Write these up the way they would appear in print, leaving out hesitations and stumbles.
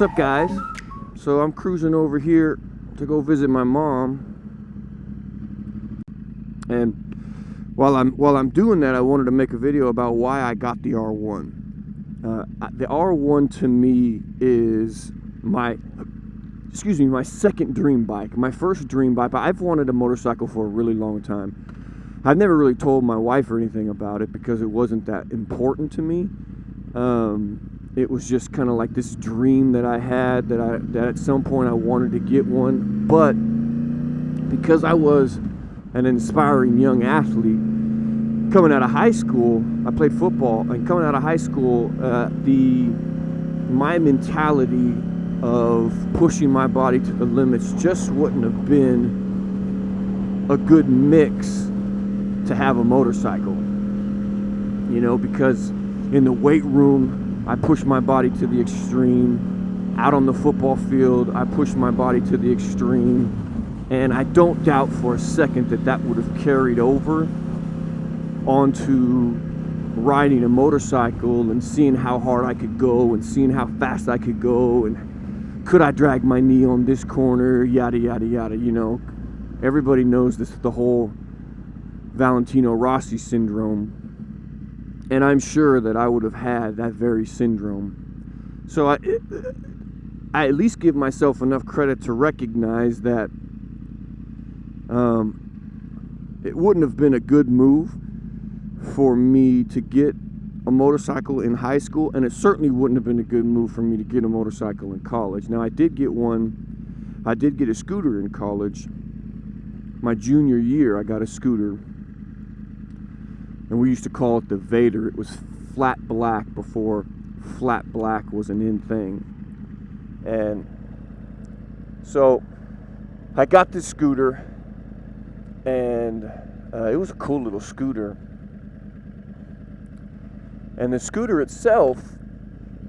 What's up, guys? So I'm cruising over here to go visit my mom, and while I'm doing that, I wanted to make a video about why I got the R1. The R1 to me is my second dream bike. My first dream bike. I've wanted a motorcycle for a really long time. I've never really told my wife or anything about it because it wasn't that important to me. It was just kind of like this dream that I had, that at some point I wanted to get one. But because I was an inspiring young athlete, coming out of high school, I played football, and coming out of high school, my mentality of pushing my body to the limits just wouldn't have been a good mix to have a motorcycle. You know, because in the weight room, I pushed my body to the extreme. Out on the football field, I pushed my body to the extreme. And I don't doubt for a second that that would have carried over onto riding a motorcycle and seeing how hard I could go and seeing how fast I could go and could I drag my knee on this corner, yada yada yada. You know, everybody knows this, the whole Valentino Rossi syndrome, and I'm sure that I would have had that very syndrome. So I at least give myself enough credit to recognize that it wouldn't have been a good move for me to get a motorcycle in high school, and it certainly wouldn't have been a good move for me to get a motorcycle in college. Now, I did get a scooter in college. My junior year, I got a scooter, and we used to call it the Vader. It was flat black before flat black was an in thing. And so I got this scooter, and it was a cool little scooter. And the scooter itself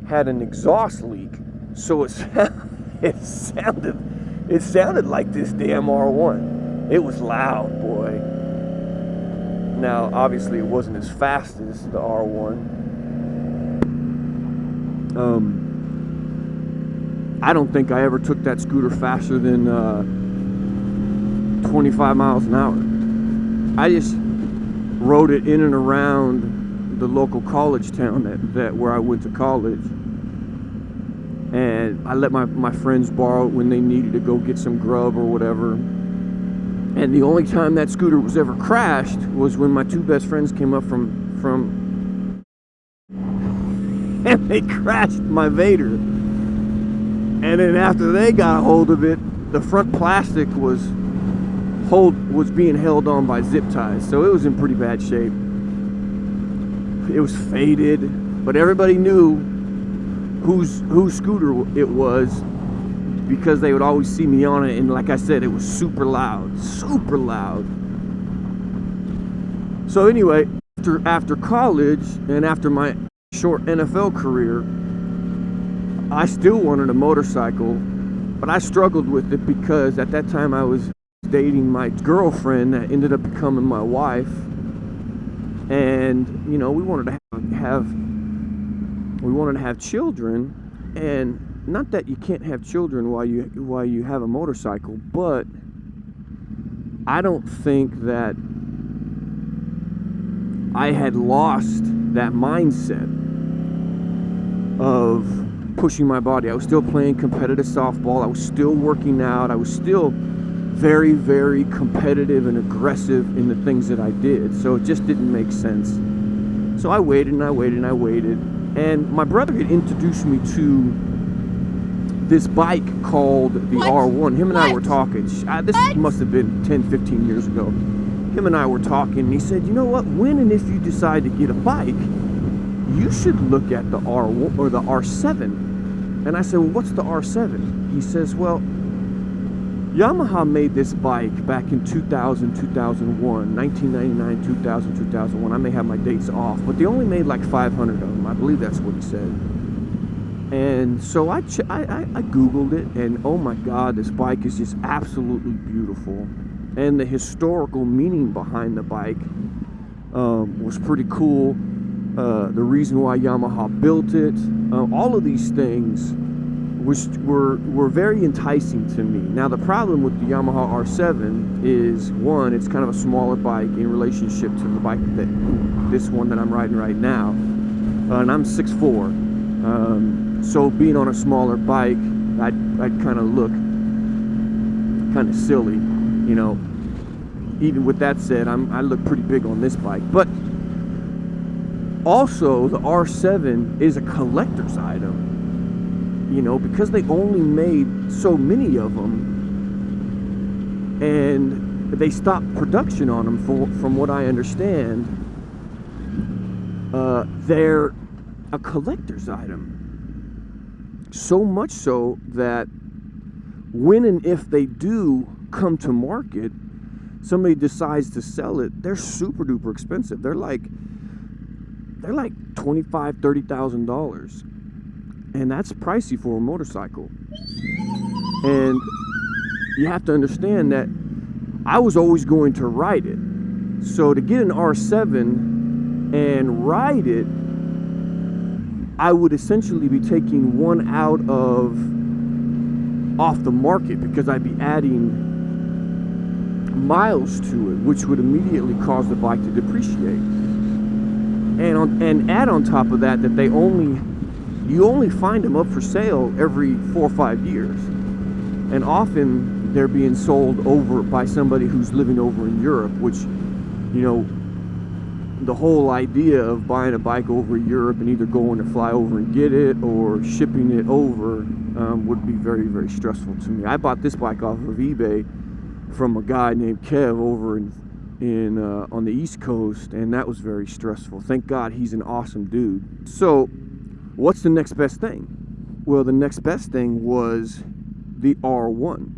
had an exhaust leak, so it sounded like this damn R1. It was loud, boy. Now, obviously, it wasn't as fast as the R1. I don't think I ever took that scooter faster than 25 miles an hour. I just rode it in and around the local college town that where I went to college, and I let my friends borrow it when they needed to go get some grub or whatever. And the only time that scooter was ever crashed was when my two best friends came up from and they crashed my Vader. And then after they got a hold of it, the front plastic was being held on by zip ties, so it was in pretty bad shape. It was faded, but everybody knew whose scooter it was because they would always see me on it, and like I said, it was super loud, super loud. So anyway, after college and after my short NFL career, I still wanted a motorcycle, but I struggled with it because at that time I was dating my girlfriend that ended up becoming my wife. And you know, we wanted to have children, and not that you can't have children while you have a motorcycle, but I don't think that I had lost that mindset of pushing my body. I was still playing competitive softball. I was still working out. I was still very, very competitive and aggressive in the things that I did. So it just didn't make sense. So I waited and I waited and I waited. And my brother had introduced me to this bike called the R1. Him and I were talking. This must have been 10, 15 years ago. Him and I were talking, and he said, you know what, when and if you decide to get a bike, you should look at the R1 or the R7. And I said, well, what's the R7? He says, well, Yamaha made this bike back in 2000, 2001, 1999, 2000, 2001. I may have my dates off, but they only made like 500 of them. I believe that's what he said. And so I Googled it, and oh my God, this bike is just absolutely beautiful. And the historical meaning behind the bike was pretty cool. The reason why Yamaha built it, all of these things were very enticing to me. Now the problem with the Yamaha R7 is, one, it's kind of a smaller bike in relationship to the bike this one that I'm riding right now, and I'm 6'4", so being on a smaller bike, I'd kind of look kind of silly, you know. Even with that said, I look pretty big on this bike. But also the R7 is a collector's item, you know, because they only made so many of them, and they stopped production on them. From what I understand, they're a collector's item. So much so that when and if they do come to market, somebody decides to sell it, they're super duper expensive. They're like $25,000–$30,000, and that's pricey for a motorcycle. And you have to understand that I was always going to ride it, so to get an R7 and ride it, I would essentially be taking one out off the market, because I'd be adding miles to it, which would immediately cause the bike to depreciate. And add on top of that you only find them up for sale every 4 or 5 years, and often they're being sold over by somebody who's living over in Europe, which, you know, the whole idea of buying a bike over in Europe and either going to fly over and get it or shipping it over would be very, very stressful to me. I bought this bike off of eBay from a guy named Kev over on the East Coast, and that was very stressful. Thank God he's an awesome dude. So what's the next best thing? Well, the next best thing was the R1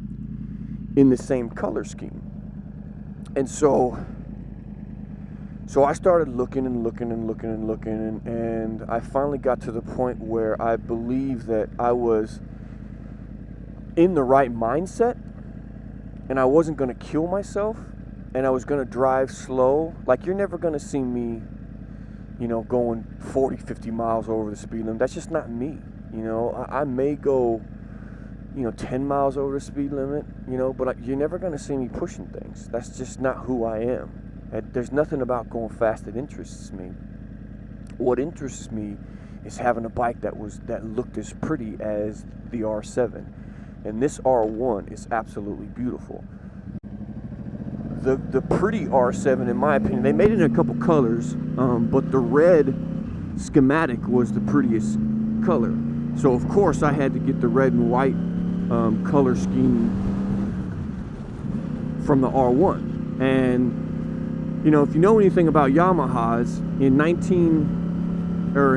in the same color scheme. And so I started looking and looking and looking and looking, and I finally got to the point where I believed that I was in the right mindset, and I wasn't going to kill myself, and I was going to drive slow. Like, you're never going to see me, you know, going 40–50 miles over the speed limit. That's just not me, you know. I may go, you know, 10 miles over the speed limit, you know, but you're never going to see me pushing things. That's just not who I am. There's nothing about going fast that interests me. What interests me is having a bike that looked as pretty as the R7. And this R1 is absolutely beautiful. The pretty R7, in my opinion, they made it in a couple colors, but the red schematic was the prettiest color. So of course I had to get the red and white color scheme from the R1. And you know, if you know anything about Yamahas, in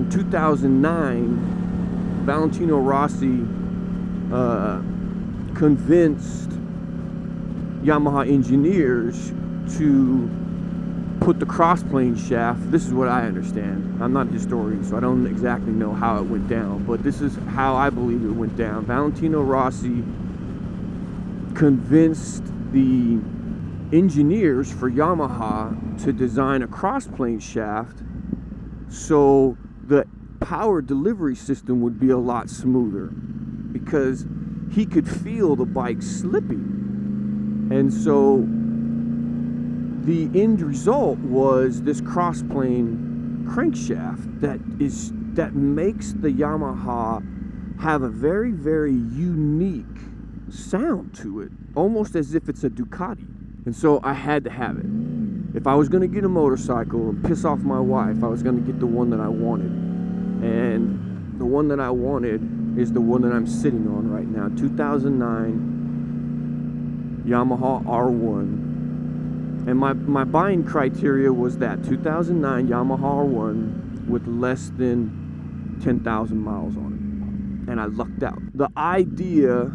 2009, Valentino Rossi convinced Yamaha engineers to put the crossplane shaft. This is what I understand. I'm not a historian, so I don't exactly know how it went down, but this is how I believe it went down. Valentino Rossi convinced the engineers for Yamaha to design a crossplane shaft so the power delivery system would be a lot smoother, because he could feel the bike slipping. And so the end result was this crossplane crankshaft that makes the Yamaha have a very, very unique sound to it, almost as if it's a Ducati. And so I had to have it. If I was going to get a motorcycle and piss off my wife, I was going to get the one that I wanted. And the one that I wanted is the one that I'm sitting on right now, 2009 Yamaha R1. And my buying criteria was that 2009 Yamaha R1 with less than 10,000 miles on it. And I lucked out. The idea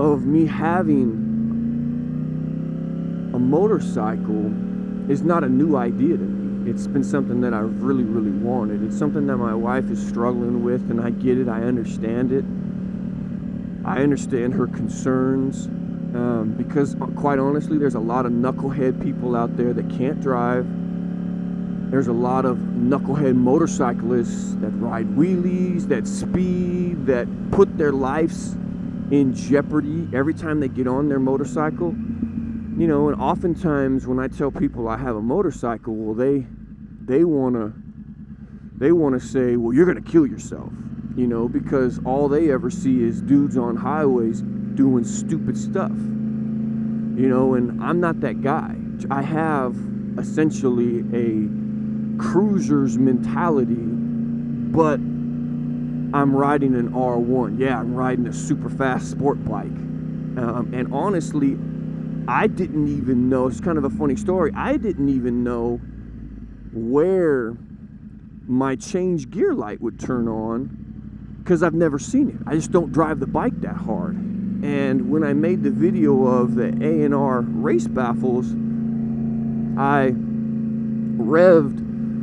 of me having a motorcycle is not a new idea to me. It's been something that I've really, really wanted. It's something that my wife is struggling with, and I get it. I understand it. I understand her concerns, because quite honestly, there's a lot of knucklehead people out there that can't drive, There's a lot of knucklehead motorcyclists that ride wheelies, that speed, that put their lives in jeopardy every time they get on their motorcycle. You know, and oftentimes when I tell people I have a motorcycle, well, they wanna say, well, you're gonna kill yourself, you know, because all they ever see is dudes on highways doing stupid stuff, you know, and I'm not that guy. I have essentially a cruiser's mentality, but I'm riding an R1. Yeah, I'm riding a super fast sport bike. And honestly, I didn't even know, it's kind of a funny story, I didn't even know where my change gear light would turn on because I've never seen it. I just don't drive the bike that hard. And when I made the video of the A&R race baffles, I revved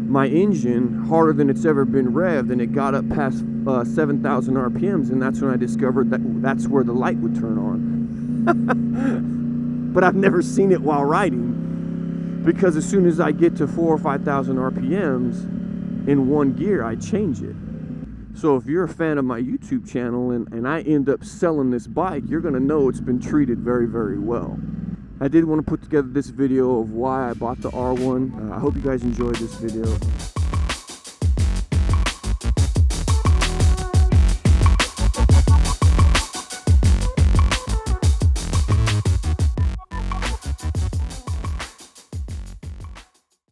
my engine harder than it's ever been revved, and it got up past 7,000 RPMs, and that's when I discovered that that's where the light would turn on. But I've never seen it while riding, because as soon as I get to 4,000 or 5,000 RPMs in one gear, I change it. So if you're a fan of my YouTube channel and I end up selling this bike, you're gonna know it's been treated very, very well. I did want to put together this video of why I bought the R1. I hope you guys enjoyed this video.